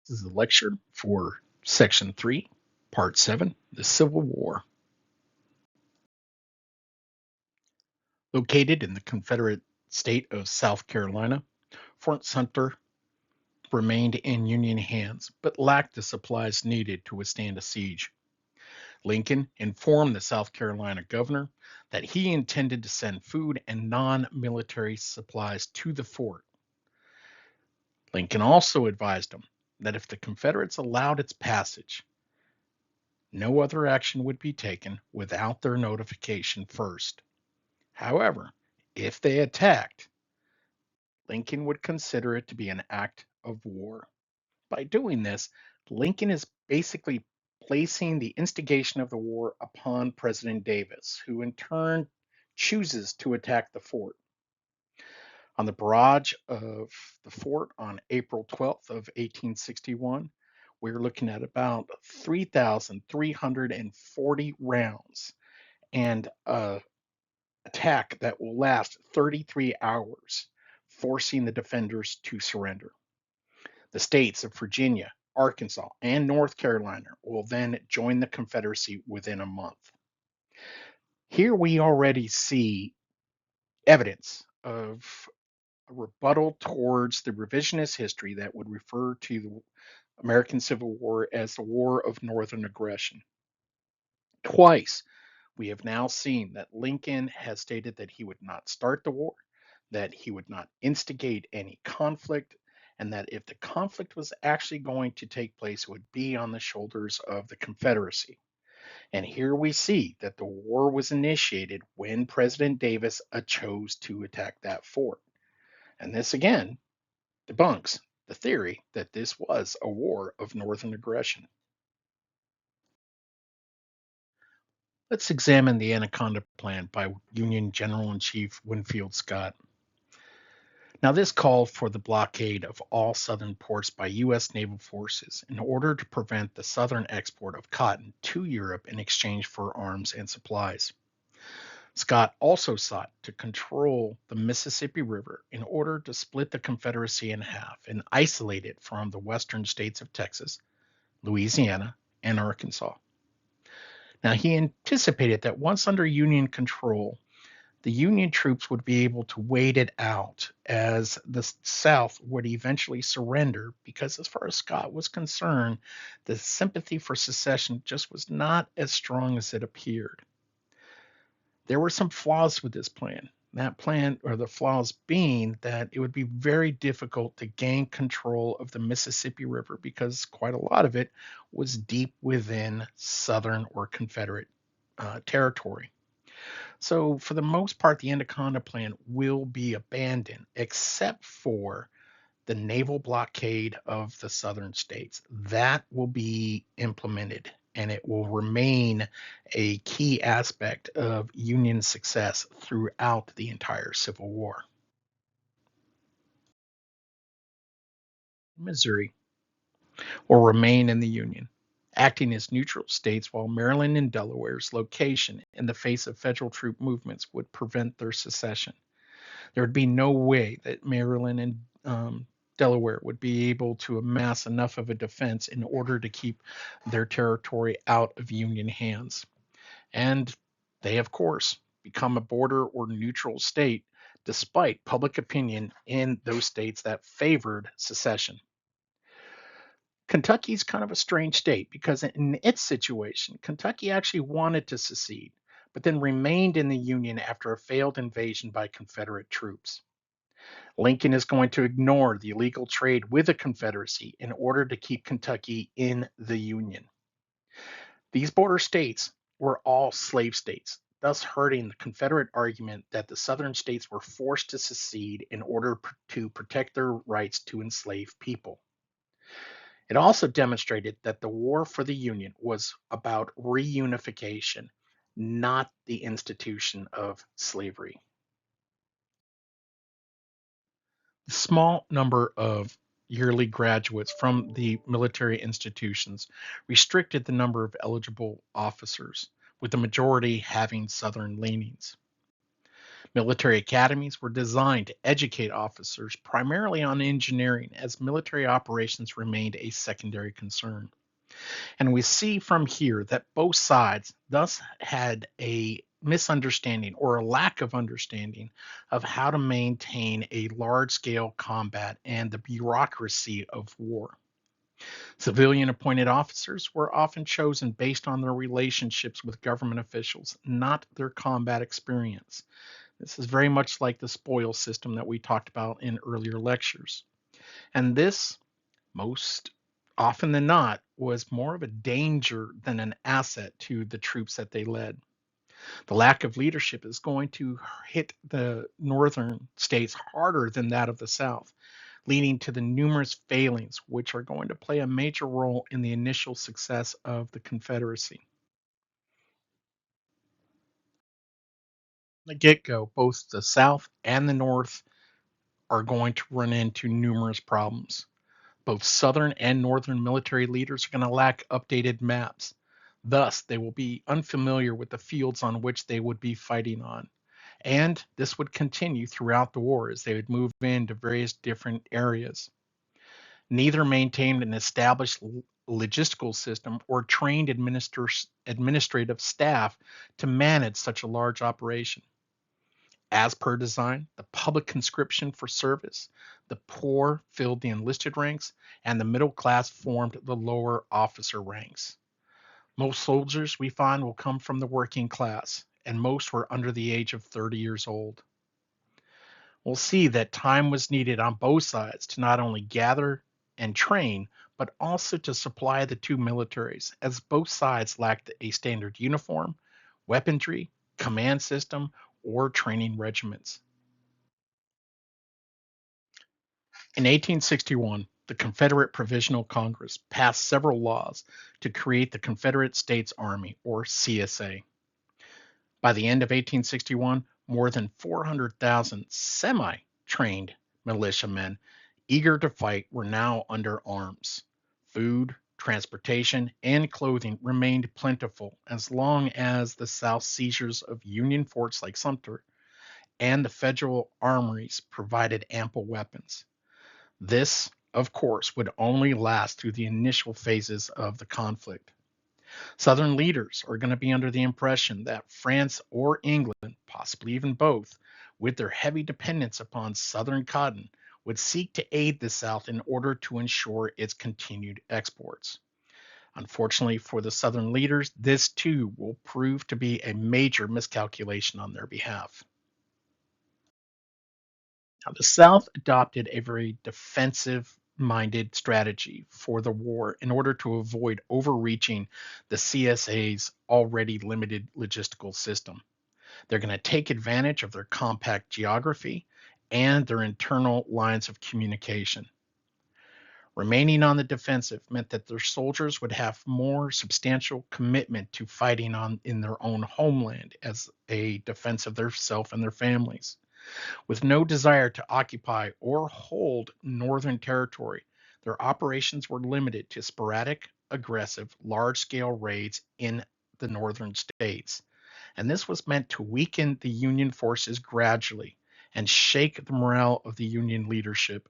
This is a lecture for Section 3, Part 7, The Civil War. Located in the Confederate state of South Carolina, Fort Sumter remained in Union hands but lacked the supplies needed to withstand a siege. Lincoln informed the South Carolina governor that he intended to send food and non military supplies to the fort. Lincoln also advised him that if the Confederates allowed its passage, no other action would be taken without their notification first. However, if they attacked, Lincoln would consider it to be an act of war. By doing this, Lincoln is basically placing the instigation of the war upon President Davis, who in turn chooses to attack the fort. On the barrage of the fort on April 12th of 1861, we're looking at about 3,340 rounds and a attack that will last 33 hours, forcing the defenders to surrender. The states of Virginia, Arkansas, and North Carolina will then join the Confederacy within a month. Here we already see evidence of a rebuttal towards the revisionist history that would refer to the American Civil War as the War of Northern Aggression. Twice we have now seen that Lincoln has stated that he would not start the war, that he would not instigate any conflict, and that if the conflict was actually going to take place, it would be on the shoulders of the Confederacy. And here we see that the war was initiated when President Davis chose to attack that fort. And this again debunks the theory that this was a war of northern aggression. Let's examine the Anaconda Plan by Union General in Chief Winfield Scott. Now, this called for the blockade of all southern ports by U.S. naval forces in order to prevent the southern export of cotton to Europe in exchange for arms and supplies. Scott also sought to control the Mississippi River in order to split the Confederacy in half and isolate it from the western states of Texas, Louisiana, and Arkansas. Now, he anticipated that once under Union control, the Union troops would be able to wait it out as the South would eventually surrender because, as far as Scott was concerned, the sympathy for secession just was not as strong as it appeared. There were some flaws with this plan. That plan, or the flaws being that it would be very difficult to gain control of the Mississippi River because quite a lot of it was deep within Southern or Confederate territory. So, for the most part, the Anaconda Plan will be abandoned, except for the naval blockade of the southern states. That will be implemented and it will remain a key aspect of Union success throughout the entire Civil War. Missouri will remain in the Union, acting as neutral states while Maryland and Delaware's location in the face of federal troop movements would prevent their secession. There would be no way that Maryland and Delaware would be able to amass enough of a defense in order to keep their territory out of Union hands. And they, of course, become a border or neutral state despite public opinion in those states that favored secession. Kentucky's kind of a strange state because in its situation, Kentucky actually wanted to secede, but then remained in the Union after a failed invasion by Confederate troops. Lincoln is going to ignore the illegal trade with the Confederacy in order to keep Kentucky in the Union. These border states were all slave states, thus hurting the Confederate argument that the Southern states were forced to secede in order to protect their rights to enslave people. It also demonstrated that the war for the Union was about reunification, not the institution of slavery. The small number of yearly graduates from the military institutions restricted the number of eligible officers, with the majority having Southern leanings. Military academies were designed to educate officers primarily on engineering, as military operations remained a secondary concern. And we see from here that both sides thus had a misunderstanding or a lack of understanding of how to maintain a large scale combat and the bureaucracy of war. Civilian appointed officers were often chosen based on their relationships with government officials, not their combat experience. This is very much like the spoil system that we talked about in earlier lectures. And this, most often than not, was more of a danger than an asset to the troops that they led. The lack of leadership is going to hit the northern states harder than that of the South, leading to the numerous failings, which are going to play a major role in the initial success of the Confederacy. From the get go, both the South and the North are going to run into numerous problems. Both Southern and Northern military leaders are going to lack updated maps. Thus, they will be unfamiliar with the fields on which they would be fighting on. And this would continue throughout the war as they would move into various different areas. Neither maintained an established logistical system or trained administrative staff to manage such a large operation. As per design, the public conscription for service, the poor filled the enlisted ranks, and the middle class formed the lower officer ranks. Most soldiers we find will come from the working class, and most were under the age of 30 years old. We'll see that time was needed on both sides to not only gather and train, but also to supply the two militaries, as both sides lacked a standard uniform, weaponry, command system, or training regiments. In 1861, the Confederate Provisional Congress passed several laws to create the Confederate States Army, or CSA. By the end of 1861, more than 400,000 semi trained militiamen eager to fight were now under arms. Food, transportation, and clothing remained plentiful as long as the South seizures of Union forts like Sumter and the federal armories provided ample weapons. This, of course, would only last through the initial phases of the conflict. Southern leaders are going to be under the impression that France or England, possibly even both, with their heavy dependence upon Southern cotton, would seek to aid the South in order to ensure its continued exports. Unfortunately for the Southern leaders, this too will prove to be a major miscalculation on their behalf. Now, the South adopted a very defensive minded strategy for the war in order to avoid overreaching the CSA's already limited logistical system. They're going to take advantage of their compact geography and their internal lines of communication. Remaining on the defensive meant that their soldiers would have more substantial commitment to fighting on in their own homeland as a defense of their self and their families. With no desire to occupy or hold Northern Territory, their operations were limited to sporadic, aggressive, large scale raids in the northern states. And this was meant to weaken the Union forces gradually and shake the morale of the Union leadership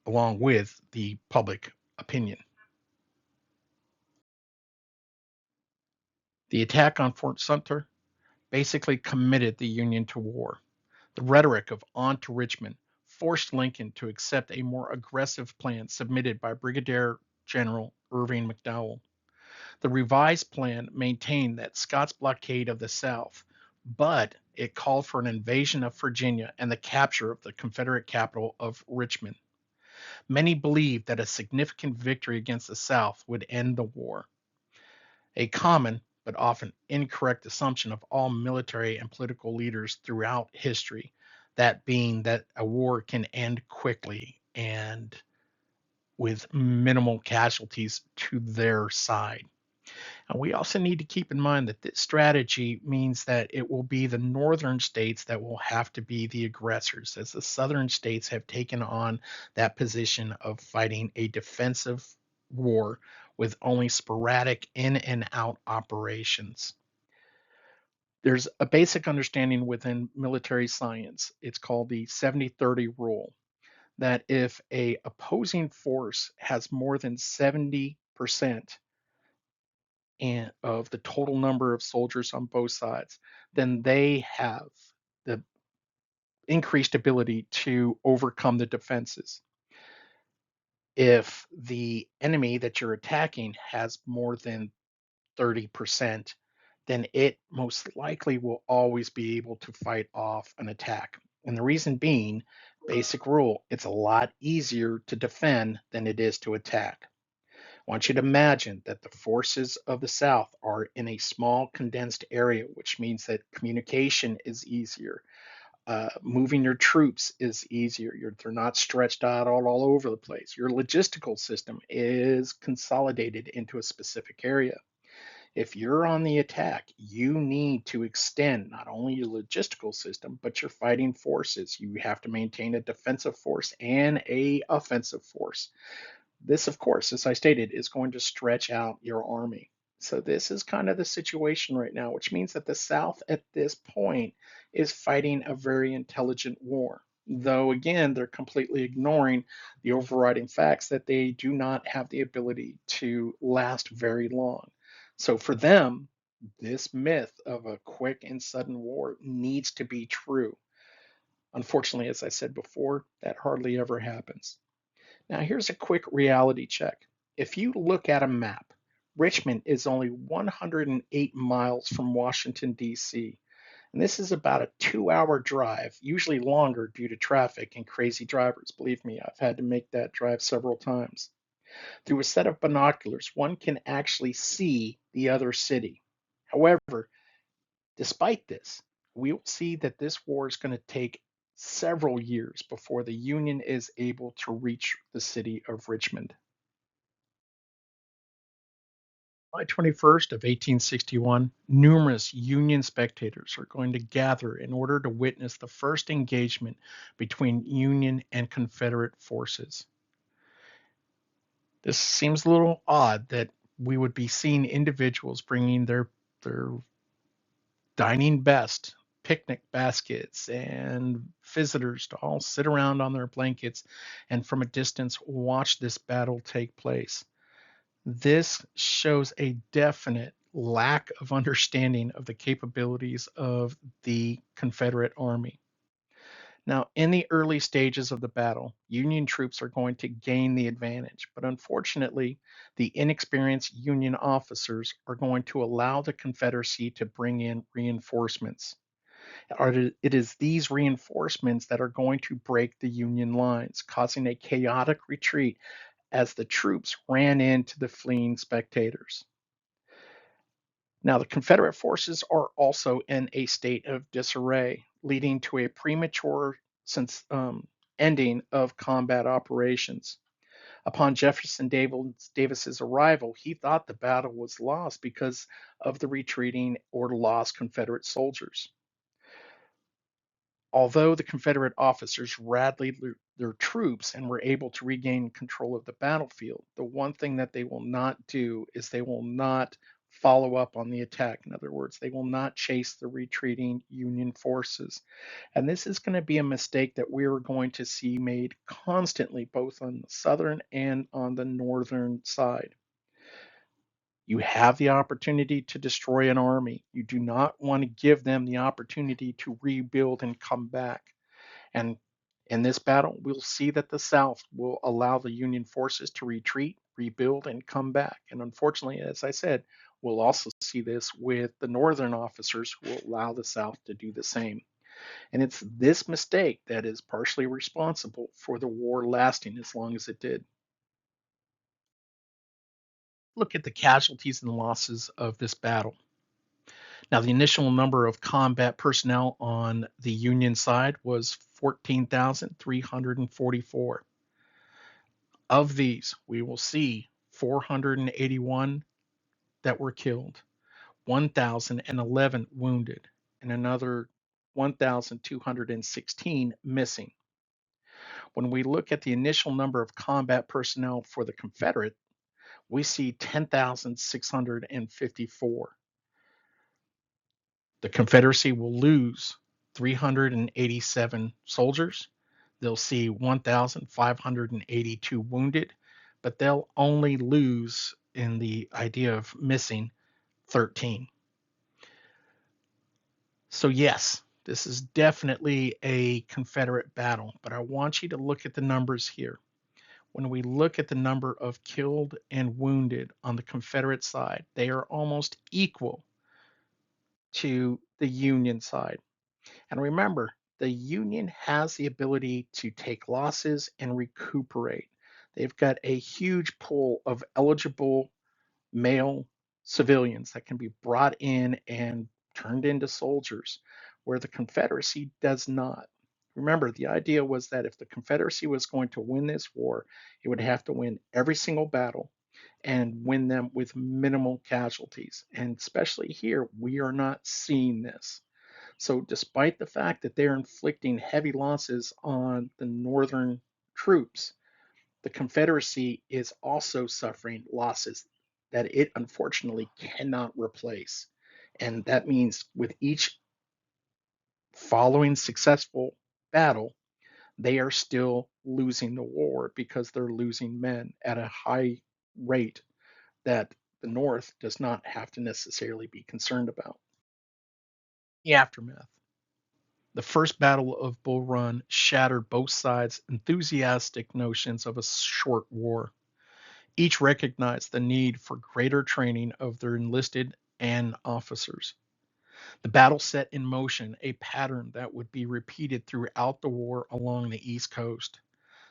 along with the public opinion. The attack on Fort Sumter basically committed the Union to war. The rhetoric of "on to Richmond" forced Lincoln to accept a more aggressive plan submitted by Brigadier General Irving McDowell. The revised plan maintained that Scott's blockade of the South, but it called for an invasion of Virginia and the capture of the Confederate capital of Richmond. Many believed that a significant victory against the South would end the war. A common but often incorrect assumption of all military and political leaders throughout history, that being that a war can end quickly and with minimal casualties to their side. And we also need to keep in mind that this strategy means that it will be the northern states that will have to be the aggressors, as the southern states have taken on that position of fighting a defensive war with only sporadic in and out operations. There's a basic understanding within military science. It's called the 70-30 rule that if a opposing force has more than 70% of the total number of soldiers on both sides, then they have the increased ability to overcome the defenses. If the enemy that you're attacking has more than 30%, then it most likely will always be able to fight off an attack. And the reason being, basic rule, it's a lot easier to defend than it is to attack. I want you to imagine that the forces of the South are in a small condensed area, which means that communication is easier. Moving your troops is easier. They're not stretched out all over the place. Your logistical system is consolidated into a specific area. If you're on the attack, you need to extend not only your logistical system, but your fighting forces. You have to maintain a defensive force and a offensive force. This, of course, as I stated, is going to stretch out your army. So this is kind of the situation right now, which means that the South at this point is fighting a very intelligent war. Though again, they're completely ignoring the overriding facts that they do not have the ability to last very long. So for them, this myth of a quick and sudden war needs to be true. Unfortunately, as I said before, that hardly ever happens. Now, here's a quick reality check. If you look at a map, Richmond is only 108 miles from Washington, D.C., and this is about a 2 hour drive, usually longer due to traffic and crazy drivers. Believe me, I've had to make that drive several times. Through a set of binoculars, one can actually see the other city. However, despite this, we will see that this war is going to take several years before the Union is able to reach the city of Richmond. July 21st of 1861, numerous Union spectators are going to gather in order to witness the first engagement between Union and Confederate forces. This seems a little odd that we would be seeing individuals bringing their dining best picnic baskets and visitors to all sit around on their blankets and from a distance watch this battle take place. This shows a definite lack of understanding of the capabilities of the Confederate Army. Now, in the early stages of the battle, Union troops are going to gain the advantage, but unfortunately, the inexperienced Union officers are going to allow the Confederacy to bring in reinforcements. It is these reinforcements that are going to break the Union lines, causing a chaotic retreat as the troops ran into the fleeing spectators. Now, the Confederate forces are also in a state of disarray, leading to a premature since ending of combat operations. Upon Davis's arrival, he thought the battle was lost because of the retreating or lost Confederate soldiers. Although the Confederate officers rallied their troops and were able to regain control of the battlefield, the one thing that they will not do is they will not follow up on the attack. In other words, they will not chase the retreating Union forces. And this is going to be a mistake that we're going to see made constantly, both on the southern and on the northern side. You have the opportunity to destroy an army. You do not want to give them the opportunity to rebuild and come back. And in this battle, we'll see that the South will allow the Union forces to retreat, rebuild, and come back. And unfortunately, as I said, we'll also see this with the Northern officers who will allow the South to do the same. And it's this mistake that is partially responsible for the war lasting as long as it did. Look at the casualties and losses of this battle. Now, the initial number of combat personnel on the Union side was 14,344. Of these, we will see 481 that were killed, 1,011 wounded, and another 1,216 missing. When we look at the initial number of combat personnel for the Confederate, we see 10,654. The Confederacy will lose 387 soldiers. They'll see 1,582 wounded, but they'll only lose in the idea of missing 13. So, yes, this is definitely a Confederate battle, but I want you to look at the numbers here. When we look at the number of killed and wounded on the Confederate side, they are almost equal to the Union side. And remember, the Union has the ability to take losses and recuperate. They've got a huge pool of eligible male civilians that can be brought in and turned into soldiers, where the Confederacy does not. Remember, the idea was that if the Confederacy was going to win this war, it would have to win every single battle and win them with minimal casualties. And especially here, we are not seeing this. So, despite the fact that they're inflicting heavy losses on the Northern troops, the Confederacy is also suffering losses that it unfortunately cannot replace. And that means with each following successful battle, they are still losing the war because they're losing men at a high rate that the North does not have to necessarily be concerned about. The aftermath. The First Battle of Bull Run shattered both sides' enthusiastic notions of a short war. Each recognized the need for greater training of their enlisted and officers. The battle set in motion a pattern that would be repeated throughout the war along the East Coast.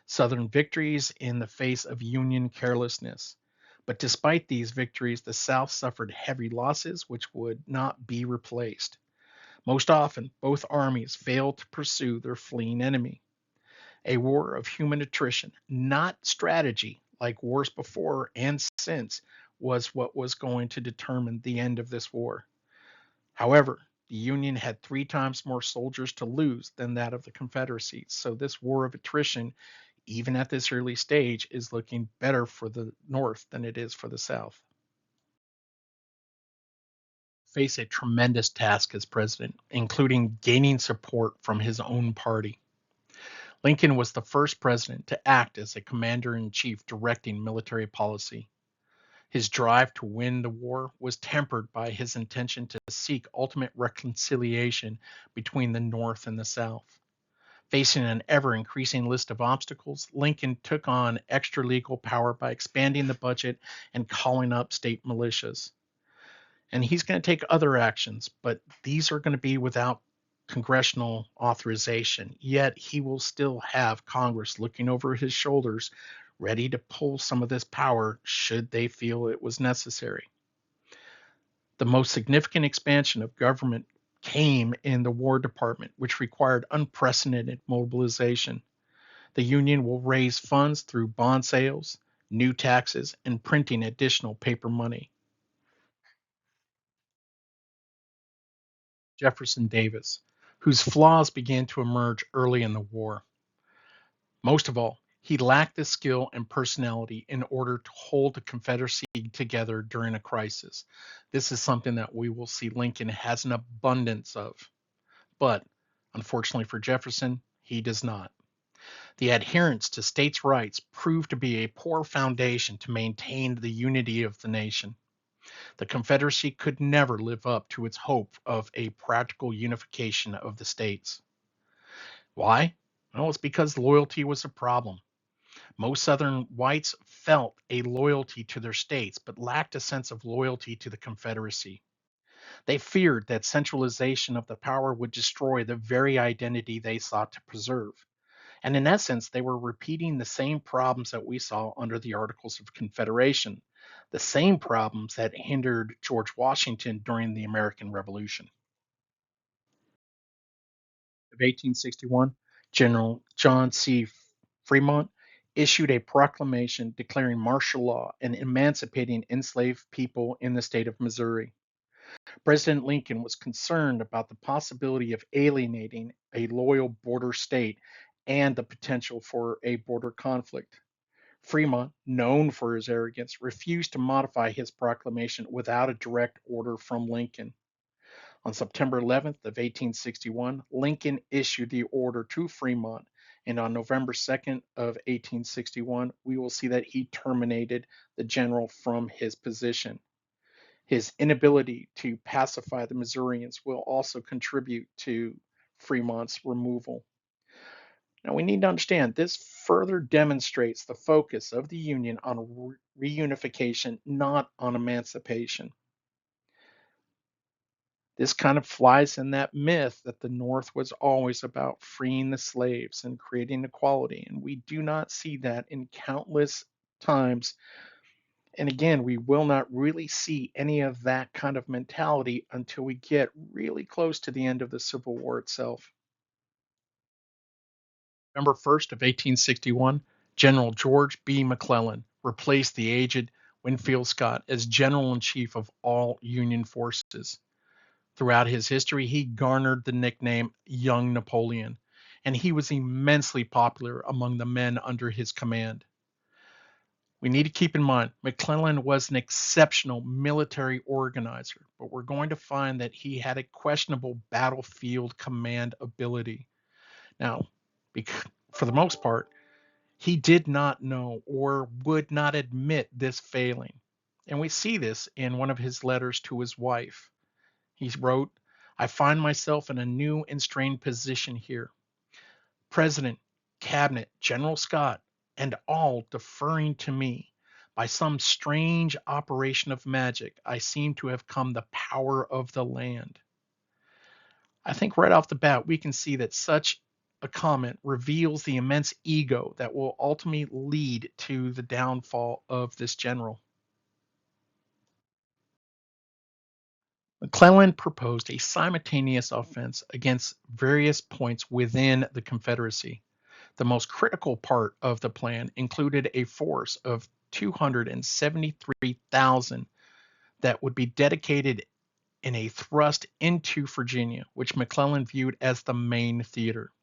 Southern victories in the face of Union carelessness. But despite these victories, the South suffered heavy losses which would not be replaced. Most often, both armies failed to pursue their fleeing enemy. A war of human attrition, not strategy like wars before and since, was what was going to determine the end of this war. However, the Union had 3 times more soldiers to lose than that of the Confederacy, so this war of attrition, even at this early stage, is looking better for the North than it is for the South. Face a tremendous task as president, including gaining support from his own party. Lincoln was the first president to act as a commander in chief directing military policy. His drive to win the war was tempered by his intention to seek ultimate reconciliation between the North and the South. Facing an ever increasing list of obstacles, Lincoln took on extra legal power by expanding the budget and calling up state militias. And he's going to take other actions, but these are going to be without congressional authorization. Yet he will still have Congress looking over his shoulders, ready to pull some of this power should they feel it was necessary. The most significant expansion of government came in the War Department, which required unprecedented mobilization. The Union will raise funds through bond sales, new taxes, and printing additional paper money. Jefferson Davis, whose flaws began to emerge early in the war. Most of all, he lacked the skill and personality in order to hold the Confederacy together during a crisis. This is something that we will see Lincoln has an abundance of, but unfortunately for Jefferson, he does not. The adherence to states' rights proved to be a poor foundation to maintain the unity of the nation. The Confederacy could never live up to its hope of a practical unification of the states. Why? Well, it's because loyalty was a problem. Most Southern whites felt a loyalty to their states, but lacked a sense of loyalty to the Confederacy. They feared that centralization of the power would destroy the very identity they sought to preserve. And in essence, they were repeating the same problems that we saw under the Articles of Confederation, the same problems that hindered George Washington during the American Revolution. Of 1861, General John C. Fremont issued a proclamation declaring martial law and emancipating enslaved people in the state of Missouri. President Lincoln was concerned about the possibility of alienating a loyal border state and the potential for a border conflict. Fremont, known for his arrogance, refused to modify his proclamation without a direct order from Lincoln. On September 11th of 1861, Lincoln issued the order to Fremont, and on November 2nd of 1861, we will see that he terminated the general from his position. His inability to pacify the Missourians will also contribute to Fremont's removal. Now, we need to understand this further demonstrates the focus of the Union on reunification, not on emancipation. This kind of flies in that myth that the North was always about freeing the slaves and creating equality, and we do not see that in countless times. And again, we will not really see any of that kind of mentality until we get really close to the end of the Civil War itself. November 1st of 1861, General George B. McClellan replaced the aged Winfield Scott as General in Chief of all Union forces. Throughout his history, he garnered the nickname Young Napoleon, and he was immensely popular among the men under his command. We need to keep in mind, McClellan was an exceptional military organizer, but we're going to find that he had a questionable battlefield command ability. Now, for the most part, he did not know or would not admit this failing. And we see this in one of his letters to his wife. He wrote, I find myself in a new and strained position here. President, Cabinet, General Scott, and all deferring to me. By some strange operation of magic, I seem to have come the power of the land. I think right off the bat, we can see that such a comment reveals the immense ego that will ultimately lead to the downfall of this general. McClellan proposed a simultaneous offense against various points within the Confederacy. The most critical part of the plan included a force of 273,000 that would be dedicated in a thrust into Virginia, which McClellan viewed as the main theater.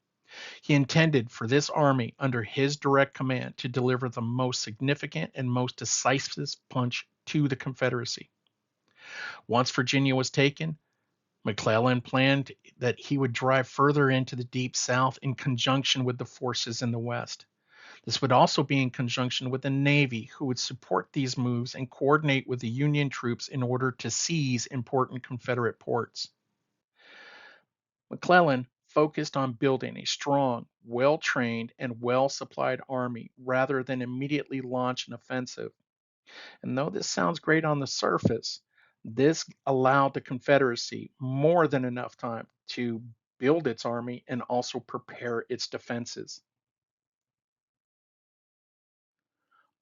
He intended for this army under his direct command to deliver the most significant and most decisive punch to the Confederacy. Once Virginia was taken, McClellan planned that he would drive further into the Deep South in conjunction with the forces in the West. This would also be in conjunction with the Navy, who would support these moves and coordinate with the Union troops in order to seize important Confederate ports. McClellan focused on building a strong, well trained, and well supplied army rather than immediately launch an offensive. And though this sounds great on the surface, this allowed the Confederacy more than enough time to build its army and also prepare its defenses.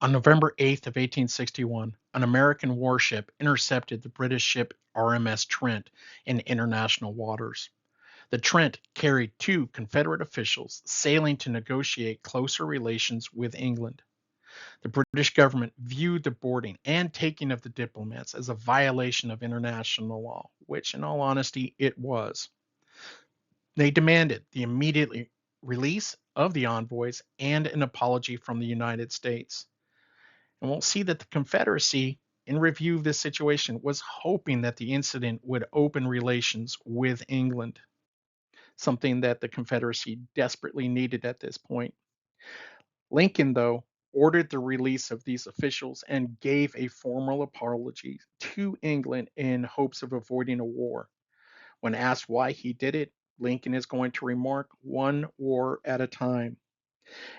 On November 8th of 1861, an American warship intercepted the British ship RMS Trent in international waters. The Trent carried two Confederate officials sailing to negotiate closer relations with England. The British government viewed the boarding and taking of the diplomats as a violation of international law, which, in all honesty, it was. They demanded the immediate release of the envoys and an apology from the United States. And we'll see that the Confederacy, in review of this situation, was hoping that the incident would open relations with England, something that the Confederacy desperately needed at this point. Lincoln, though, ordered the release of these officials and gave a formal apology to England in hopes of avoiding a war. When asked why he did it, Lincoln is going to remark, one war at a time.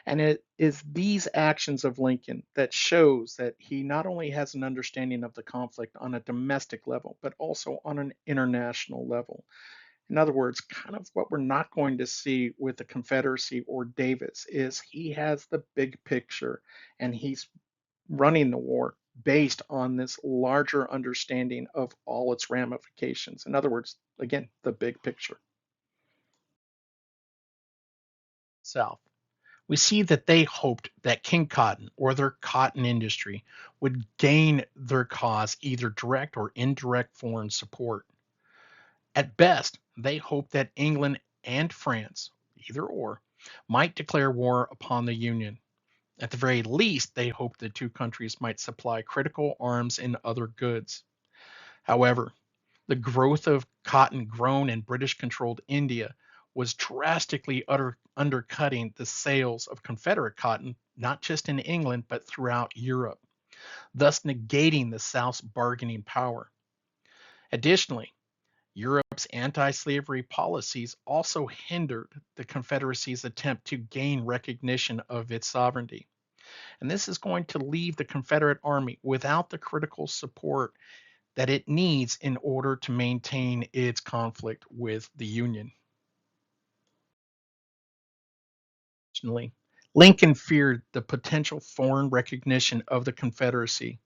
And it is these actions of Lincoln that shows that he not only has an understanding of the conflict on a domestic level, but also on an international level. In other words, kind of what we're not going to see with the Confederacy or Davis is he has the big picture and he's running the war based on this larger understanding of all its ramifications. In other words, again, the big picture. South. We see that they hoped that King Cotton or their cotton industry would gain their cause either direct or indirect foreign support. At best, they hoped that England and France, either or, might declare war upon the Union. At the very least, they hoped the two countries might supply critical arms and other goods. However, The growth of cotton grown in British controlled India was drastically undercutting the sales of Confederate cotton, not just in England, but throughout Europe, thus negating the South's bargaining power. Additionally, Europe's anti slavery policies also hindered the Confederacy's attempt to gain recognition of its sovereignty. And this is going to leave the Confederate Army without the critical support that it needs in order to maintain its conflict with the Union. Additionally, Lincoln feared the potential foreign recognition of the Confederacy,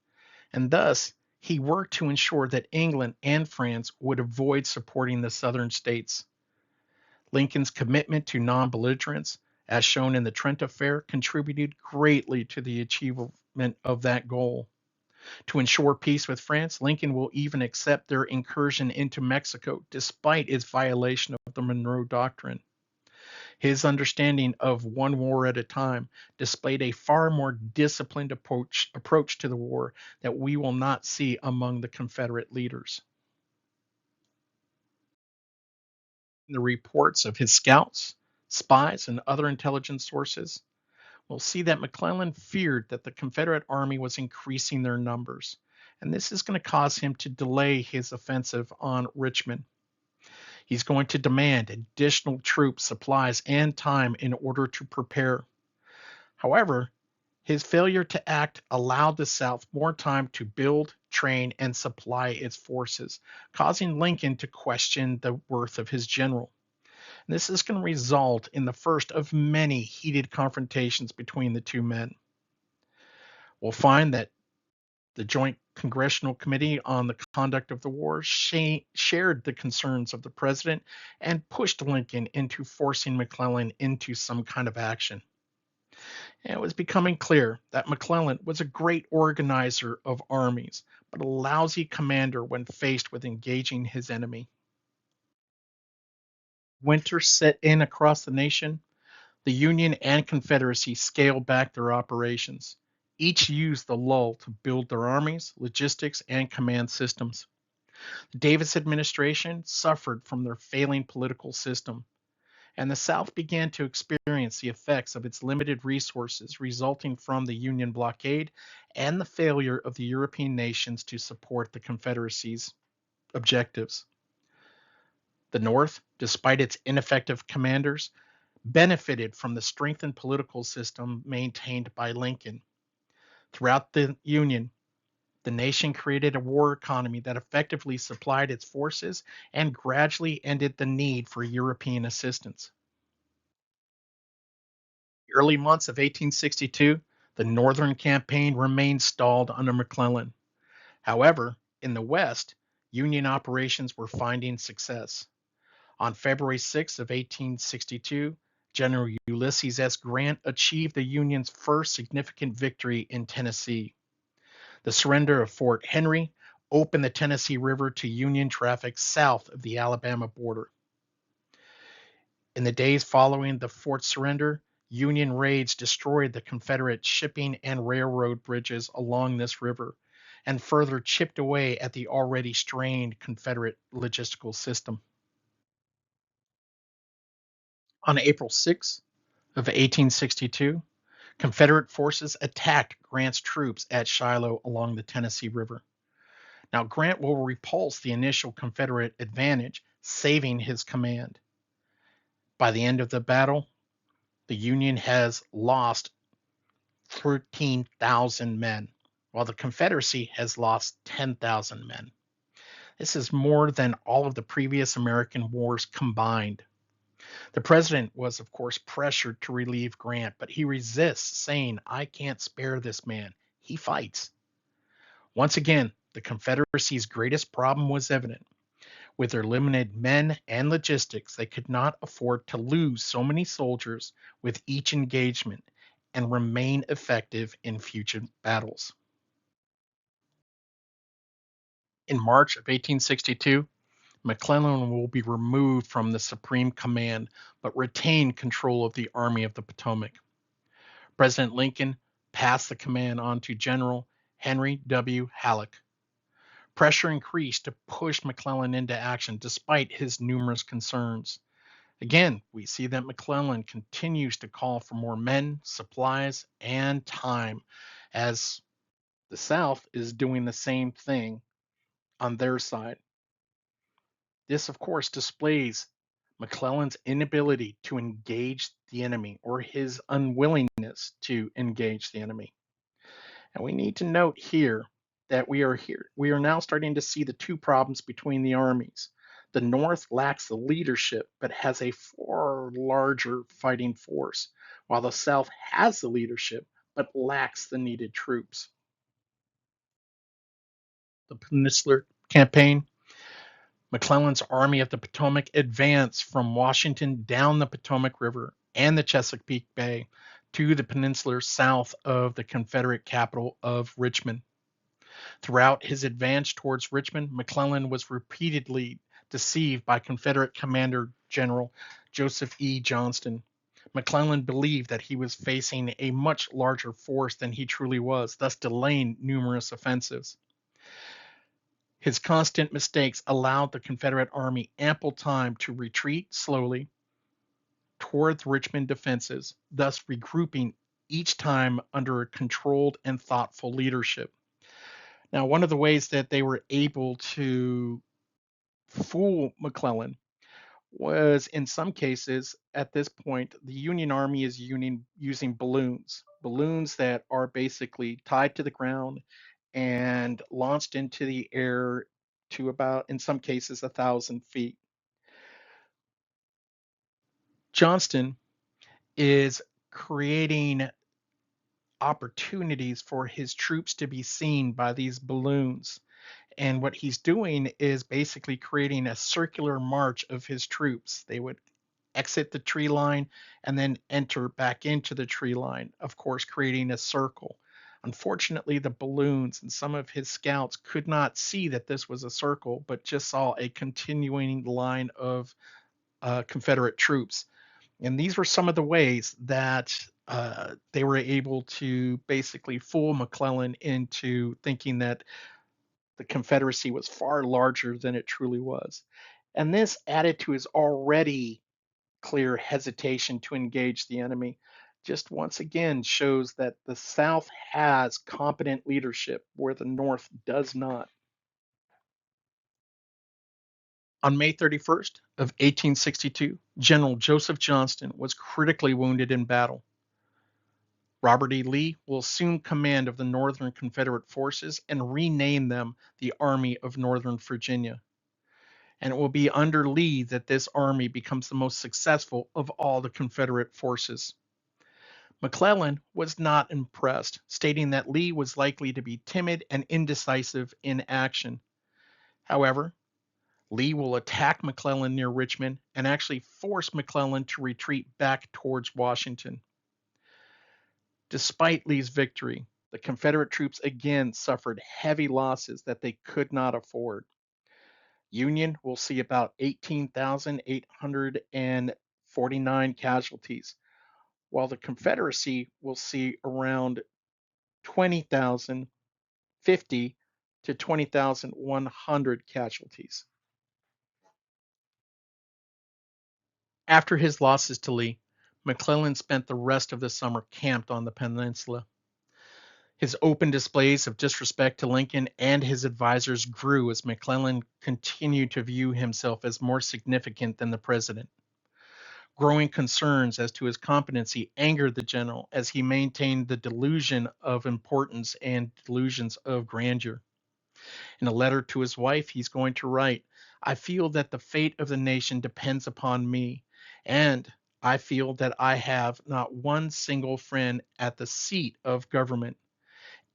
and thus he worked to ensure that England and France would avoid supporting the Southern states. Lincoln's commitment to non-belligerence, as shown in the Trent Affair, contributed greatly to the achievement of that goal. To ensure peace with France, Lincoln will even accept their incursion into Mexico despite its violation of the Monroe Doctrine. His understanding of one war at a time displayed a far more disciplined approach to the war that we will not see among the Confederate leaders. In the reports of his scouts, spies, and other intelligence sources, we'll see that McClellan feared that the Confederate army was increasing their numbers, and this is going to cause him to delay his offensive on Richmond. He's going to demand additional troops, supplies, and time in order to prepare. However, his failure to act allowed the South more time to build, train, and supply its forces, causing Lincoln to question the worth of his general. This is going to result in the first of many heated confrontations between the two men. We'll find that the Joint Congressional Committee on the Conduct of the War shared the concerns of the president and pushed Lincoln into forcing McClellan into some kind of action. And it was becoming clear that McClellan was a great organizer of armies, but a lousy commander when faced with engaging his enemy. Winter set in across the nation. The Union and Confederacy scaled back their operations. Each used the lull to build their armies, logistics, and command systems. The Davis administration suffered from their failing political system, and the South began to experience the effects of its limited resources resulting from the Union blockade and the failure of the European nations to support the Confederacy's objectives. The North, despite its ineffective commanders, benefited from the strengthened political system maintained by Lincoln. Throughout the Union, the nation created a war economy that effectively supplied its forces and gradually ended the need for European assistance. The early months of 1862, the Northern campaign remained stalled under McClellan. However, in the West, Union operations were finding success. On February 6 of 1862, General Ulysses S. Grant achieved the Union's first significant victory in Tennessee. The surrender of Fort Henry opened the Tennessee River to Union traffic south of the Alabama border. In the days following the fort's surrender, Union raids destroyed the Confederate shipping and railroad bridges along this river and further chipped away at the already strained Confederate logistical system. On April 6 of 1862, Confederate forces attacked Grant's troops at Shiloh along the Tennessee River. Now, Grant will repulse the initial Confederate advantage, saving his command. By the end of the battle, the Union has lost 13,000 men, while the Confederacy has lost 10,000 men. This is more than all of the previous American wars combined. The president was, of course, pressured to relieve Grant, but he resists, saying, "I can't spare this man. He fights." Once again, the Confederacy's greatest problem was evident. With their limited men and logistics, they could not afford to lose so many soldiers with each engagement and remain effective in future battles. In March of 1862, McClellan will be removed from the supreme command but retain control of the Army of the Potomac. President Lincoln passed the command on to General Henry W. Halleck. Pressure increased to push McClellan into action despite his numerous concerns. Again, we see that McClellan continues to call for more men, supplies, and time, as the South is doing the same thing on their side. This, of course, displays McClellan's inability to engage the enemy or his unwillingness to engage the enemy. And we need to note here that we are now starting to see the two problems between the armies. The North lacks the leadership but has a far larger fighting force, while the South has the leadership but lacks the needed troops. The Peninsular Campaign. McClellan's Army of the Potomac advanced from Washington down the Potomac River and the Chesapeake Bay to the peninsula south of the Confederate capital of Richmond. Throughout his advance towards Richmond, McClellan was repeatedly deceived by Confederate Commander General Joseph E. Johnston. McClellan believed that he was facing a much larger force than he truly was, thus delaying numerous offensives. His constant mistakes allowed the Confederate Army ample time to retreat slowly toward the Richmond defenses, thus regrouping each time under a controlled and thoughtful leadership. Now, one of the ways that they were able to fool McClellan was, in some cases, at this point, the Union Army is using balloons that are basically tied to the ground and launched into the air to about, in some cases, 1,000 feet. Johnston is creating opportunities for his troops to be seen by these balloons. And what he's doing is basically creating a circular march of his troops. They would exit the tree line and then enter back into the tree line, of course, creating a circle. Unfortunately, the balloons and some of his scouts could not see that this was a circle, but just saw a continuing line of Confederate troops. And these were some of the ways that they were able to basically fool McClellan into thinking that the Confederacy was far larger than it truly was. And this added to his already clear hesitation to engage the enemy just once again shows that the South has competent leadership where the North does not. On May 31st of 1862, General Joseph Johnston was critically wounded in battle. Robert E. Lee will assume command of the Northern Confederate forces and rename them the Army of Northern Virginia. And it will be under Lee that this army becomes the most successful of all the Confederate forces. McClellan was not impressed, stating that Lee was likely to be timid and indecisive in action. However, Lee will attack McClellan near Richmond and actually force McClellan to retreat back towards Washington. Despite Lee's victory, the Confederate troops again suffered heavy losses that they could not afford. Union will see about 18,849 casualties, while the Confederacy will see around 20,050 to 20,100 casualties. After his losses to Lee, McClellan spent the rest of the summer camped on the peninsula. His open displays of disrespect to Lincoln and his advisors grew as McClellan continued to view himself as more significant than the president. Growing concerns as to his competency angered the general as he maintained the delusion of importance and delusions of grandeur. In a letter to his wife, he's going to write, I feel that the fate of the nation depends upon me, and I feel that I have not one single friend at the seat of government.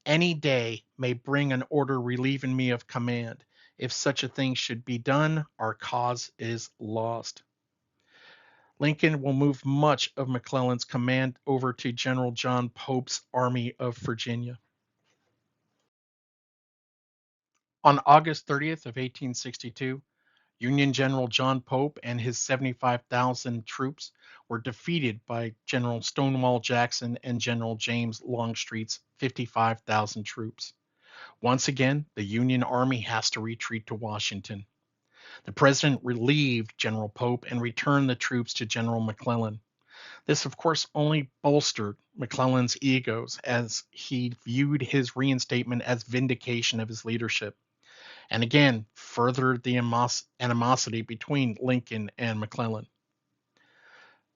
Any day may bring an order relieving me of command. If such a thing should be done, our cause is lost. Lincoln will move much of McClellan's command over to General John Pope's Army of Virginia. On August 30th of 1862, Union General John Pope and his 75,000 troops were defeated by General Stonewall Jackson and General James Longstreet's 55,000 troops. Once again, the Union Army has to retreat to Washington. The president relieved General Pope and returned the troops to General McClellan. This, of course, only bolstered McClellan's egos as he viewed his reinstatement as vindication of his leadership, and again furthered the animosity between Lincoln and McClellan.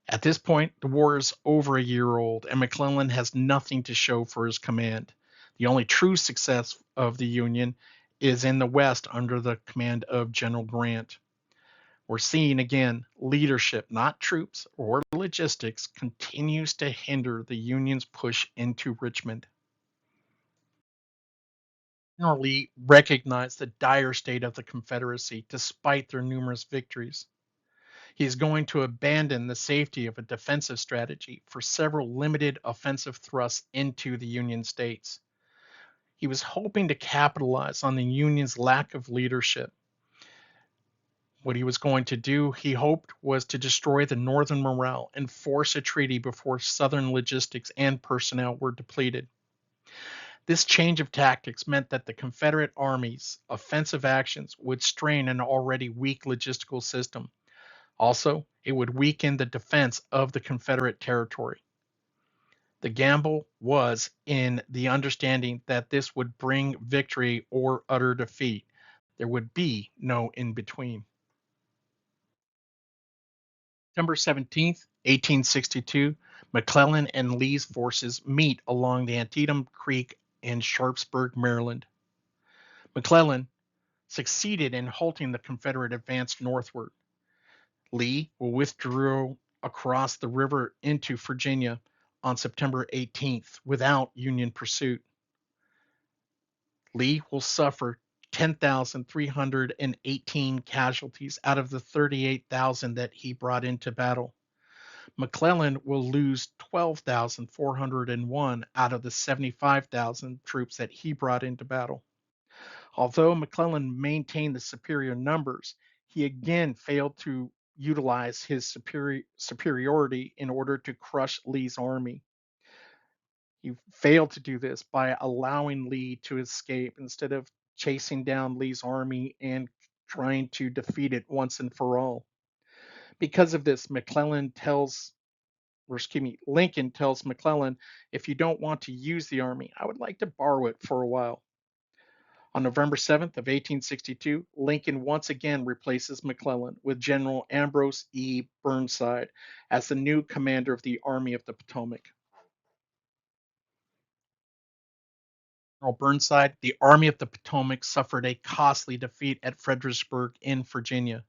At this point, the war is over a year old, and McClellan has nothing to show for his command. The only true success of the Union is in the West under the command of General Grant. We're seeing again leadership, not troops or logistics, continues to hinder the Union's push into Richmond. General Lee recognized the dire state of the Confederacy despite their numerous victories. He is going to abandon the safety of a defensive strategy for several limited offensive thrusts into the Union states. He was hoping to capitalize on the Union's lack of leadership. What he was going to do, he hoped, was to destroy the Northern morale and force a treaty before Southern logistics and personnel were depleted. This change of tactics meant that the Confederate Army's offensive actions would strain an already weak logistical system. Also, it would weaken the defense of the Confederate territory. The gamble was in the understanding that this would bring victory or utter defeat. There would be no in between. September 17th, 1862, McClellan and Lee's forces meet along the Antietam Creek in Sharpsburg, Maryland. McClellan succeeded in halting the Confederate advance northward. Lee will withdraw across the river into Virginia on September 18th without Union pursuit. Lee will suffer 10,318 casualties out of the 38,000 that he brought into battle. McClellan will lose 12,401 out of the 75,000 troops that he brought into battle. Although McClellan maintained the superior numbers, he again failed to utilize his superiority in order to crush Lee's army. He failed to do this by allowing Lee to escape instead of chasing down Lee's army and trying to defeat it once and for all. Because of this, Lincoln tells McClellan, if you don't want to use the army, I would like to borrow it for a while. On November 7th of 1862, Lincoln once again replaces McClellan with General Ambrose E. Burnside as the new commander of the Army of the Potomac. General Burnside, the Army of the Potomac suffered a costly defeat at Fredericksburg in Virginia.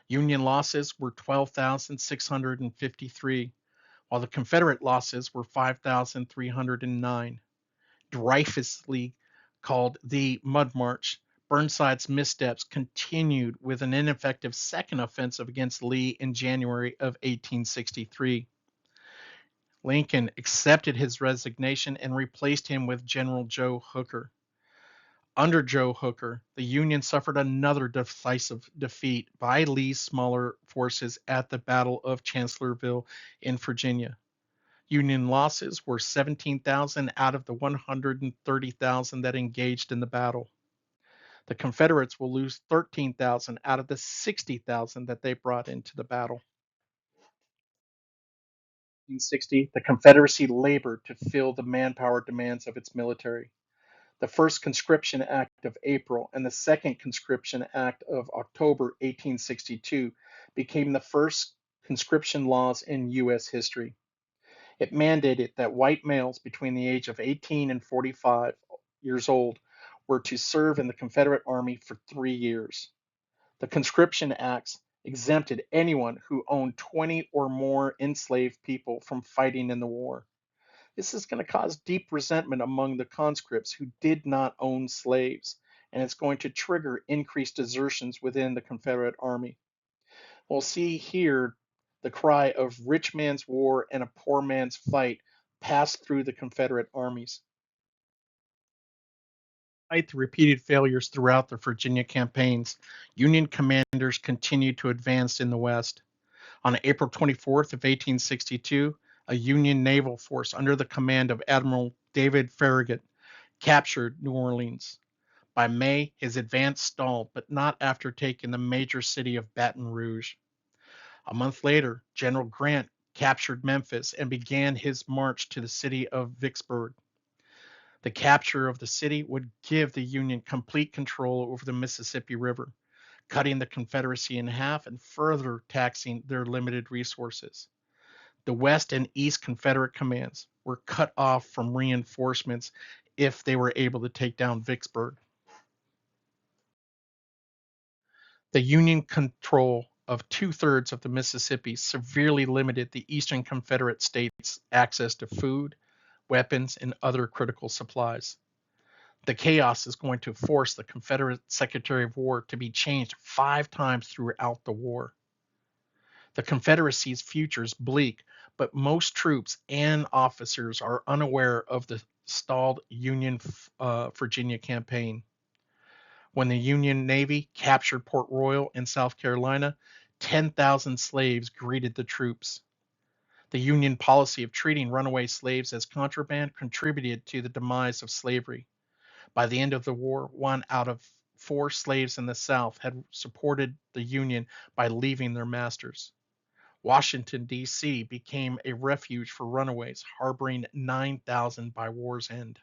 Union losses were 12,653, while the Confederate losses were 5,309. Dreyfussly called the Mud March, Burnside's missteps continued with an ineffective second offensive against Lee in January of 1863. Lincoln accepted his resignation and replaced him with General Joe Hooker. Under Joe Hooker, the Union suffered another decisive defeat by Lee's smaller forces at the Battle of Chancellorsville in Virginia. Union losses were 17,000 out of the 130,000 that engaged in the battle. The Confederates will lose 13,000 out of the 60,000 that they brought into the battle. In 1860, the Confederacy labored to fill the manpower demands of its military. The first Conscription Act of April and the second Conscription Act of October 1862 became the first conscription laws in U.S. history. It mandated that white males between the age of 18 and 45 years old were to serve in the Confederate Army for 3 years. The Conscription Acts exempted anyone who owned 20 or more enslaved people from fighting in the war. This is going to cause deep resentment among the conscripts who did not own slaves, and it's going to trigger increased desertions within the Confederate Army. We'll see here the cry of rich man's war and a poor man's fight passed through the Confederate armies. Despite the repeated failures throughout the Virginia campaigns, Union commanders continued to advance in the West. On April 24th of 1862, a Union naval force under the command of Admiral David Farragut captured New Orleans. By May, his advance stalled, but not after taking the major city of Baton Rouge. A month later, General Grant captured Memphis and began his march to the city of Vicksburg. The capture of the city would give the Union complete control over the Mississippi River, cutting the Confederacy in half and further taxing their limited resources. The West and East Confederate commands were cut off from reinforcements if they were able to take down Vicksburg. The Union control of two-thirds of the Mississippi severely limited the Eastern Confederate states' access to food, weapons, and other critical supplies. The chaos is going to force the Confederate Secretary of War to be changed 5 times throughout the war. The Confederacy's future is bleak, but most troops and officers are unaware of the stalled Union Virginia campaign. When the Union Navy captured Port Royal in South Carolina, 10,000 slaves greeted the troops. The Union policy of treating runaway slaves as contraband contributed to the demise of slavery. By the end of the war, 1 out of 4 slaves in the South had supported the Union by leaving their masters. Washington, D.C. became a refuge for runaways, harboring 9,000 by war's end.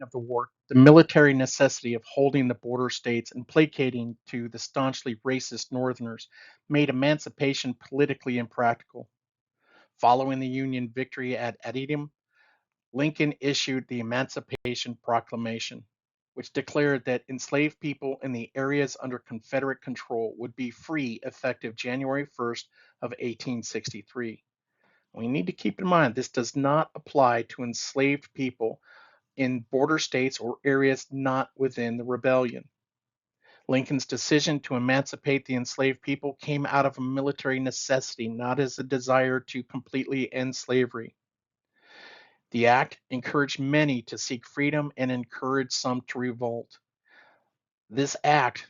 Of the war, the military necessity of holding the border states and placating to the staunchly racist Northerners made emancipation politically impractical. Following the Union victory at Antietam, Lincoln issued the Emancipation Proclamation, which declared that enslaved people in the areas under Confederate control would be free effective January 1st of 1863. We need to keep in mind this does not apply to enslaved people in border states or areas not within the rebellion. Lincoln's decision to emancipate the enslaved people came out of a military necessity, not as a desire to completely end slavery. The act encouraged many to seek freedom and encouraged some to revolt. This act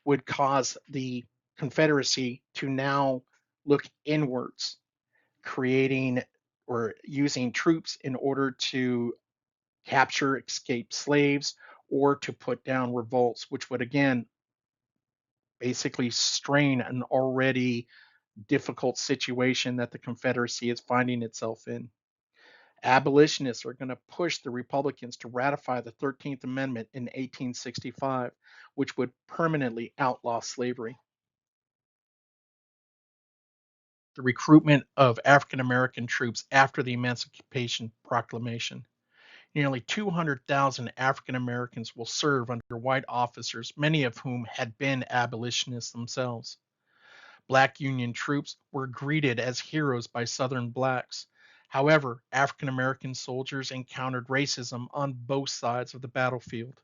would cause the Confederacy to now look inwards, creating or using troops in order to capture escaped slaves or to put down revolts, which would again basically strain an already difficult situation that the Confederacy is finding itself in. Abolitionists are going to push the Republicans to ratify the 13th Amendment in 1865, which would permanently outlaw slavery. The recruitment of African American troops after the Emancipation Proclamation. Nearly 200,000 African Americans will serve under white officers, many of whom had been abolitionists themselves. Black Union troops were greeted as heroes by Southern blacks. However, African American soldiers encountered racism on both sides of the battlefield.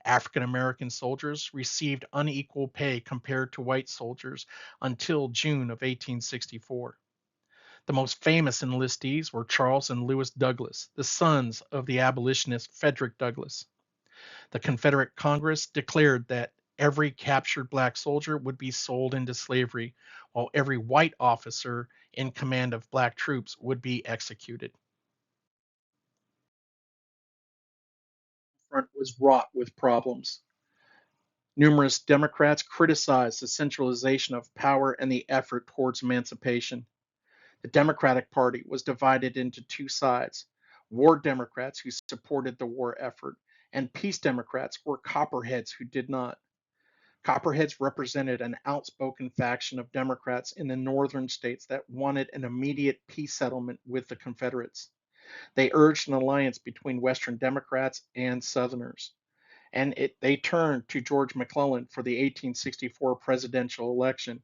African American soldiers received unequal pay compared to white soldiers until June of 1864. The most famous enlistees were Charles and Lewis Douglas, the sons of the abolitionist Frederick Douglass. The Confederate Congress declared that every captured black soldier would be sold into slavery, while every white officer in command of black troops would be executed. The front was wrought with problems. Numerous Democrats criticized the centralization of power and the effort towards emancipation. The Democratic Party was divided into 2 sides: war Democrats who supported the war effort, and peace Democrats or Copperheads who did not. Copperheads represented an outspoken faction of Democrats in the northern states that wanted an immediate peace settlement with the Confederates. They urged an alliance between Western Democrats and Southerners, and they turned to George McClellan for the 1864 presidential election.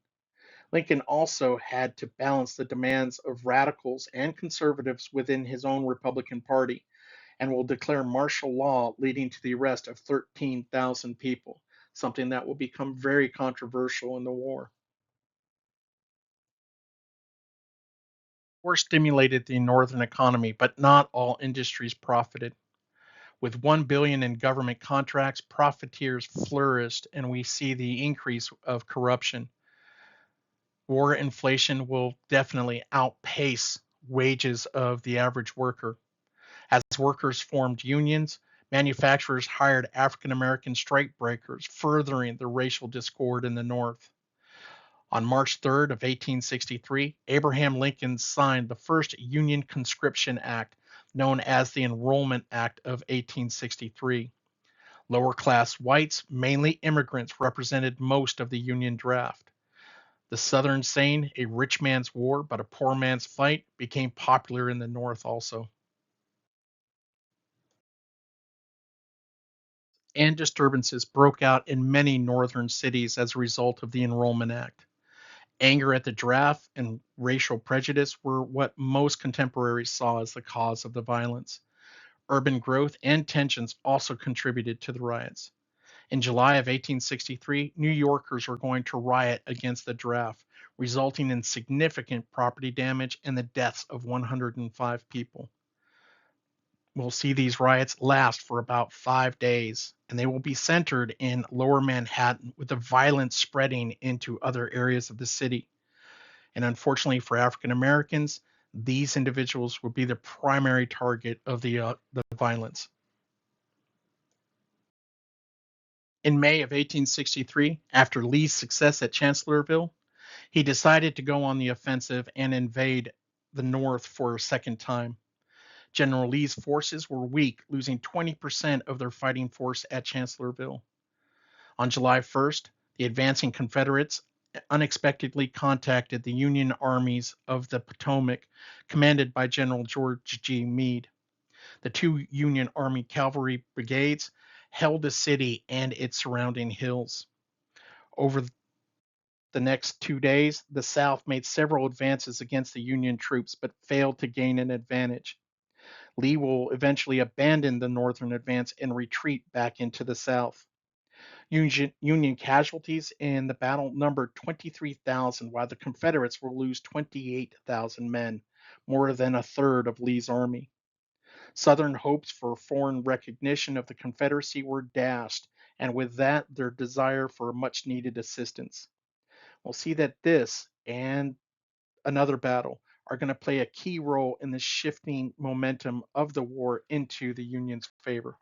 Lincoln also had to balance the demands of radicals and conservatives within his own Republican Party and will declare martial law, leading to the arrest of 13,000 people, something that will become very controversial in the war. War stimulated the northern economy, but not all industries profited. With 1 billion in government contracts, profiteers flourished, and we see the increase of corruption. War inflation will definitely outpace wages of the average worker. As workers formed unions, manufacturers hired African American strikebreakers, furthering the racial discord in the North. On March 3rd of 1863, Abraham Lincoln signed the first Union Conscription Act, known as the Enrollment Act of 1863. Lower class whites, mainly immigrants, represented most of the Union draft. The Southern saying, a rich man's war but a poor man's fight, became popular in the North also. And disturbances broke out in many northern cities as a result of the Enrollment Act. Anger at the draft and racial prejudice were what most contemporaries saw as the cause of the violence. Urban growth and tensions also contributed to the riots. In July of 1863, New Yorkers were going to riot against the draft, resulting in significant property damage and the deaths of 105 people. We'll see these riots last for about 5 days, and they will be centered in lower Manhattan, with the violence spreading into other areas of the city. And unfortunately for African Americans, these individuals will be the primary target of the violence. In May of 1863, after Lee's success at Chancellorsville, he decided to go on the offensive and invade the North for a second time. General Lee's forces were weak, losing 20% of their fighting force at Chancellorsville. On July 1st, the advancing Confederates unexpectedly contacted the Union armies of the Potomac, commanded by General George G. Meade. The two Union Army cavalry brigades held the city and its surrounding hills. Over the next 2 days, the South made several advances against the Union troops but failed to gain an advantage. Lee will eventually abandon the northern advance and retreat back into the South. Union casualties in the battle numbered 23,000, while the Confederates will lose 28,000 men, more than a third of Lee's army. Southern hopes for foreign recognition of the Confederacy were dashed, and with that, their desire for much needed assistance. We'll see that this and another battle are going to play a key role in the shifting momentum of the war into the Union's favor.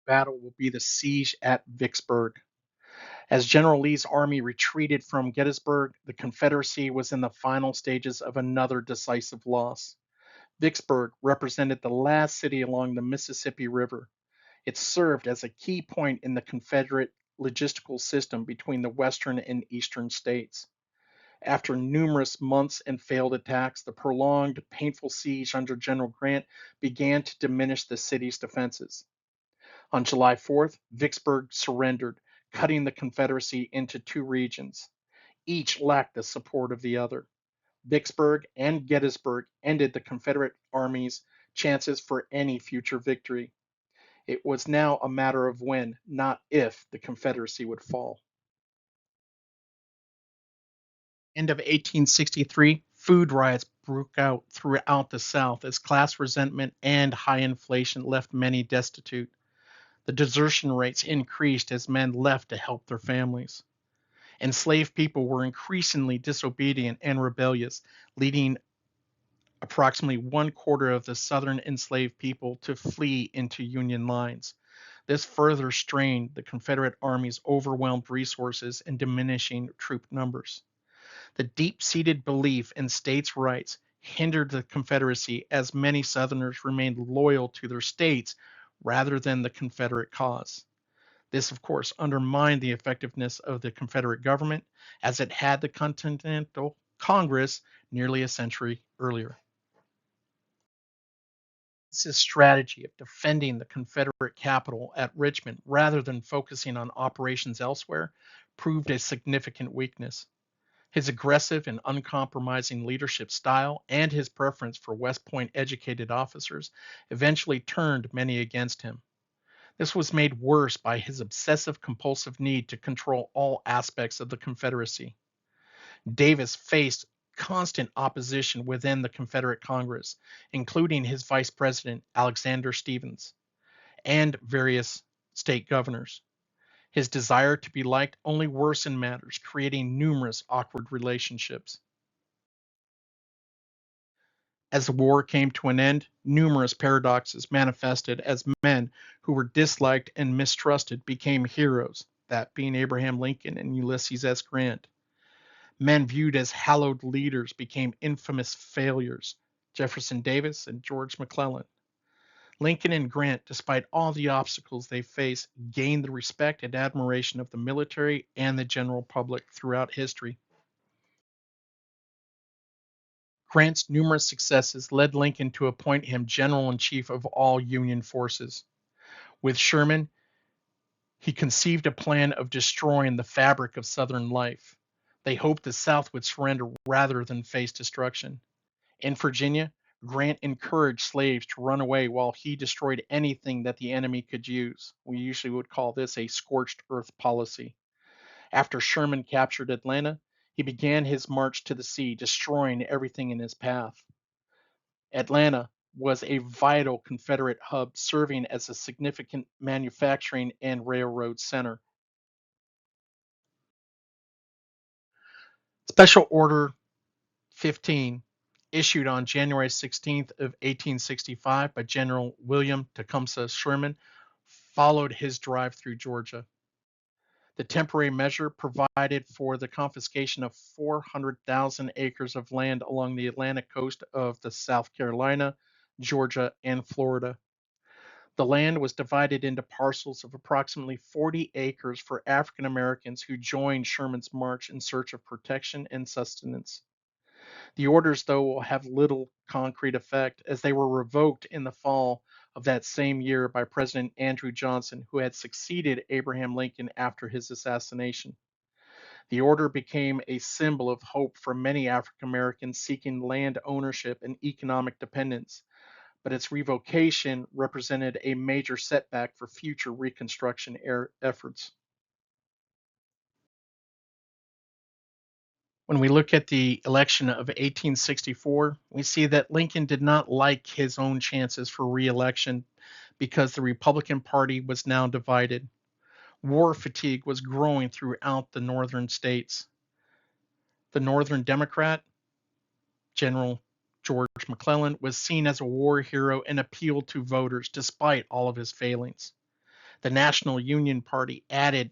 Battle will be the siege at Vicksburg. As General Lee's army retreated from Gettysburg, the Confederacy was in the final stages of another decisive loss. Vicksburg represented the last city along the Mississippi River. It served as a key point in the Confederate logistical system between the western and eastern states. After numerous months and failed attacks, the prolonged, painful siege under General Grant began to diminish the city's defenses. On July 4th, Vicksburg surrendered, cutting the Confederacy into two regions. Each lacked the support of the other. Vicksburg and Gettysburg ended the Confederate Army's chances for any future victory. It was now a matter of when, not if, the Confederacy would fall. End of 1863, food riots broke out throughout the South as class resentment and high inflation left many destitute. The desertion rates increased as men left to help their families. Enslaved people were increasingly disobedient and rebellious, leading approximately one quarter of the Southern enslaved people to flee into Union lines. This further strained the Confederate Army's overwhelmed resources and diminishing troop numbers. The deep seated belief in states' rights hindered the Confederacy as many Southerners remained loyal to their states rather than the Confederate cause. This, of course, undermined the effectiveness of the Confederate government as it had the Continental Congress nearly a century earlier. This strategy of defending the Confederate capital at Richmond rather than focusing on operations elsewhere proved a significant weakness. His aggressive and uncompromising leadership style and his preference for West Point educated officers eventually turned many against him. This was made worse by his obsessive compulsive need to control all aspects of the Confederacy. Davis faced constant opposition within the Confederate Congress, including his vice president, Alexander Stephens, and various state governors. His desire to be liked only worsened matters, creating numerous awkward relationships. As the war came to an end, numerous paradoxes manifested as men who were disliked and mistrusted became heroes, that being Abraham Lincoln and Ulysses S. Grant. Men viewed as hallowed leaders became infamous failures, Jefferson Davis and George McClellan. Lincoln and Grant, despite all the obstacles they faced, gained the respect and admiration of the military and the general public throughout history. Grant's numerous successes led Lincoln to appoint him general in chief of all Union forces. With Sherman, he conceived a plan of destroying the fabric of Southern life. They hoped the South would surrender rather than face destruction. In Virginia, Grant encouraged slaves to run away while he destroyed anything that the enemy could use. We usually would call this a scorched earth policy. After Sherman captured Atlanta, he began his march to the sea, destroying everything in his path. Atlanta was a vital Confederate hub, serving as a significant manufacturing and railroad center. Special Order 15, issued on January 16th of 1865 by General William Tecumseh Sherman, followed his drive through Georgia. The temporary measure provided for the confiscation of 400,000 acres of land along the Atlantic coast of the South Carolina, Georgia, and Florida. The land was divided into parcels of approximately 40 acres for African Americans who joined Sherman's march in search of protection and sustenance. The orders, though, will have little concrete effect as they were revoked in the fall of that same year by President Andrew Johnson, who had succeeded Abraham Lincoln after his assassination. The order became a symbol of hope for many African Americans seeking land ownership and economic dependence, but its revocation represented a major setback for future Reconstruction efforts. When we look at the election of 1864, we see that Lincoln did not like his own chances for reelection because the Republican Party was now divided. War fatigue was growing throughout the northern states. The Northern Democrat, General George McClellan, was seen as a war hero and appealed to voters despite all of his failings. The National Union Party added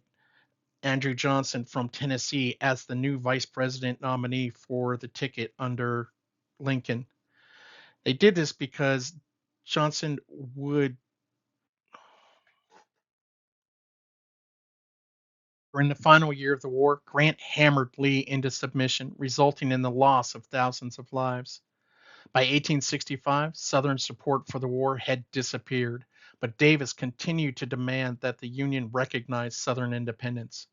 Andrew Johnson from Tennessee as the new vice president nominee for the ticket under Lincoln. They did this because Johnson would, during the final year of the war, Grant hammered Lee into submission, resulting in the loss of thousands of lives. By 1865, Southern support for the war had disappeared, but Davis continued to demand that the Union recognize Southern independence.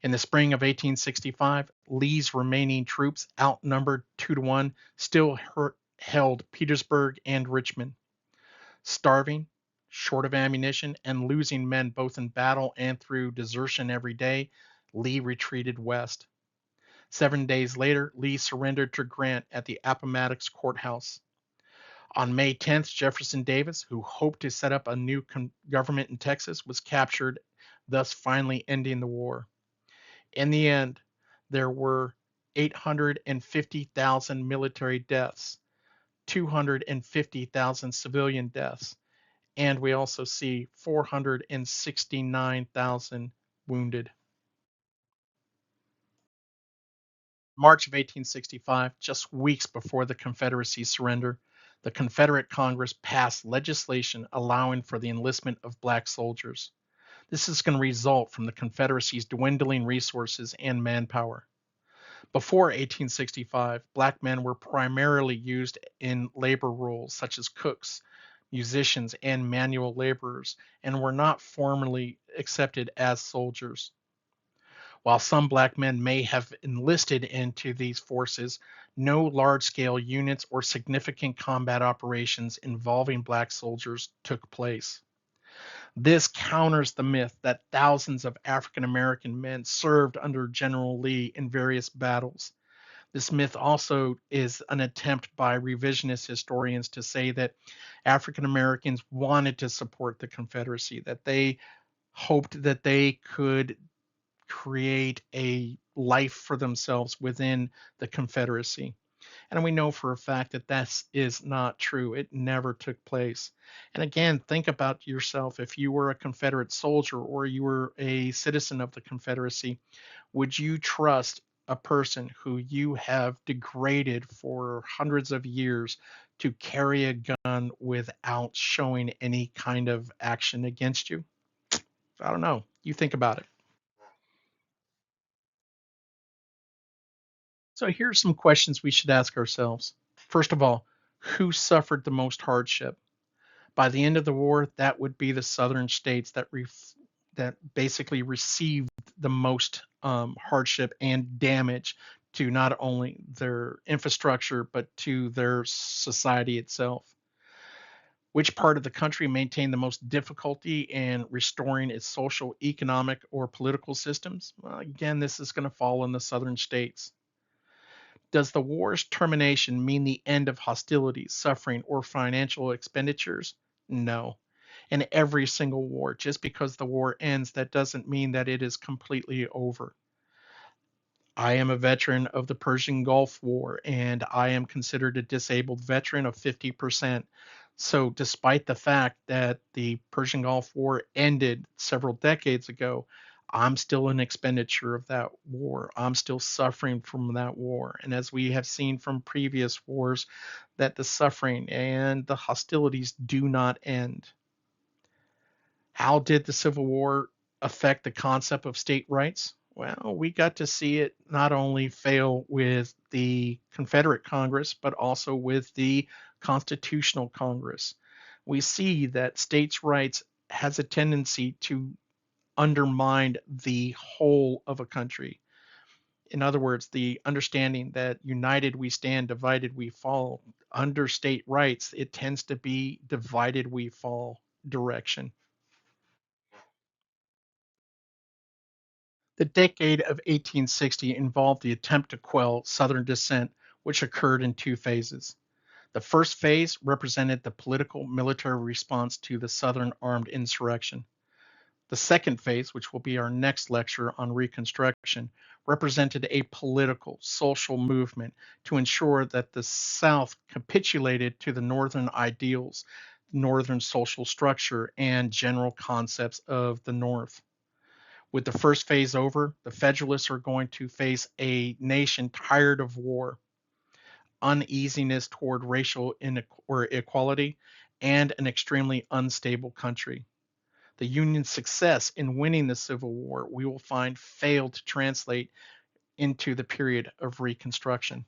In the spring of 1865, Lee's remaining troops, outnumbered 2-1, still held Petersburg and Richmond. Starving, short of ammunition, and losing men both in battle and through desertion every day, Lee retreated west. 7 days later, Lee surrendered to Grant at the Appomattox Courthouse. On May 10th, Jefferson Davis, who hoped to set up a new government in Texas, was captured, thus finally ending the war. In the end, there were 850,000 military deaths, 250,000 civilian deaths, and we also see 469,000 wounded. March of 1865, just weeks before the Confederacy's surrender, the Confederate Congress passed legislation allowing for the enlistment of black soldiers. This is going to result from the Confederacy's dwindling resources and manpower. Before 1865, black men were primarily used in labor roles such as cooks, musicians, and manual laborers, and were not formally accepted as soldiers. While some black men may have enlisted into these forces, no large scale units or significant combat operations involving black soldiers took place. This counters the myth that thousands of African American men served under General Lee in various battles. This myth also is an attempt by revisionist historians to say that African Americans wanted to support the Confederacy, that they hoped that they could create a life for themselves within the Confederacy. And we know for a fact that that is not true. It never took place. And again, think about yourself. If you were a Confederate soldier or you were a citizen of the Confederacy, would you trust a person who you have degraded for hundreds of years to carry a gun without showing any kind of action against you? I don't know. You think about it. So here's some questions we should ask ourselves. First of all, who suffered the most hardship? By the end of the war, that would be the southern states that basically received the most hardship and damage to not only their infrastructure but to their society itself. Which part of the country maintained the most difficulty in restoring its social, economic, or political systems? Well, again, this is going to fall in the southern states. Does the war's termination mean the end of hostilities, suffering, or financial expenditures? No. In every single war, just because the war ends, that doesn't mean that it is completely over. I am a veteran of the Persian Gulf War, and I am considered a disabled veteran of 50%. So, despite the fact that the Persian Gulf War ended several decades ago, I'm still an expenditure of that war. I'm still suffering from that war. And as we have seen from previous wars, that the suffering and the hostilities do not end. How did the Civil War affect the concept of state rights? Well, we got to see it not only fail with the Confederate Congress, but also with the Constitutional Congress. We see that states' rights has a tendency to undermine the whole of a country. In other words, the understanding that united we stand, divided we fall. Under state rights, it tends to be divided we fall direction. The decade of 1860 involved the attempt to quell Southern dissent, which occurred in two phases. The first phase represented the political military response to the Southern armed insurrection. The second phase, which will be our next lecture on Reconstruction, represented a political, social movement to ensure that the South capitulated to the Northern ideals, Northern social structure, and general concepts of the North. With the first phase over, the Federalists are going to face a nation tired of war, uneasiness toward racial equality, and an extremely unstable country. The Union's success in winning the Civil War, we will find, failed to translate into the period of Reconstruction.